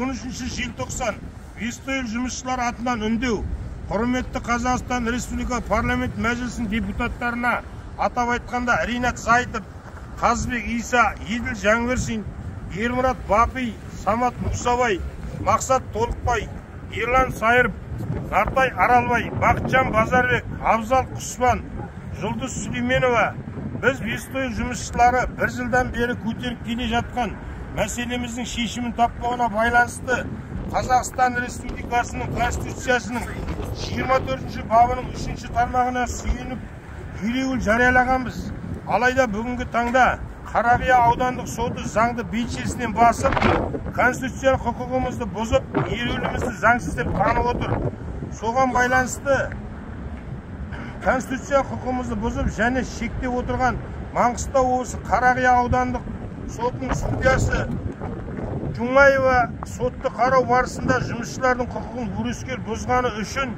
13 желтоқсан Вистойл жұмысшылар атынан үндеу. Құрметті Қазақстан Республика парламент мәжілісінің депутаттарына, атап айтқанда Ринат Зайытов, Қазбек Иса, Еділ Жаңғыршин, Ермұрат Бапи, Самат Мұсабай, Мақсат Толықбай, Ерлан Сайырып, Нартай Аралбай, Бақытжан Базарбек, Абзал Құспан, Жұлдыз Сүлейменова, біз Вистойл жұмысшылары бір жылдан бері көтеріп келе жатқан мәселеміздің шешімін таппауына байланысты Қазақстан Республикасының Конституциясының 24 бабының 3 тармағына сүйеніп ереуіл жариялағанбыз. Алайда бүгінгі таңда Қарақия аудандық соты заңды белшесінен басып, конституциялық құқығымызды бұзып, ереуілімізді заңсыз деп танып отыр. Соған байланысты конституциялық құқығымызды бұзып және шектеп отырған Маңғыстау облысы Қарақия аудандық сотының судьясы Жұмаева сотты қарау барысында жұмысшылардың құқығын өрескел бұзғаны үшін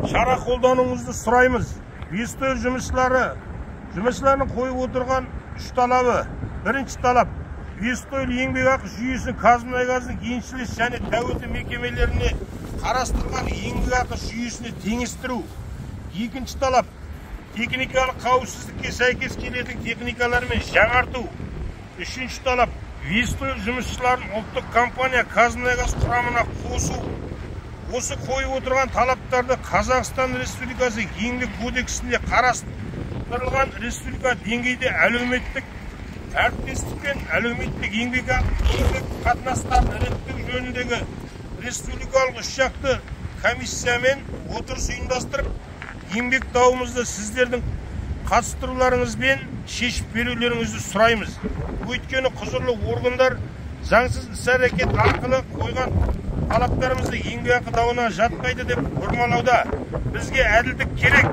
шара қолдануыңызды сұраймыз. Вистойл жұмысшыларының қойып отырған 3 талабы. Бірінші талап, Вистойл еңбекақы жүйесін Қазмұнайгаздың еншілес және тәуелді мекемелеріне қарастырған еңбекақы жүйесіне теңестіру. Екінші талап, техникалық қауіпсіздікке сәйкес келетін техникалармен жаңарту. Үшінші талап, Вистойл жұмысшыларын ұлттық компания Қазмұнайгаз құрамына қосу. Осы қойып отырған талаптарды Қазақстан Республикасы еңбек кодексінде қарастырылған республика деңгейде әлеуметтік әріптестік пен әлеуметтік еңбек қатынастарын реттеу жөніндегі республикалық үшжақты комиссиямен отырыс ұйымдастырып, еңбек дауымызды сіздердің қатыстыруларыңызбен шешіп берулеріңізді сұраймыз. Өйткені құзырлы органдар заңсыз іс-әрекет арқылы қойған талаптарымызды еңбекақы дауына жатпайды деп бұрмалауда. Бізге әділдік керек.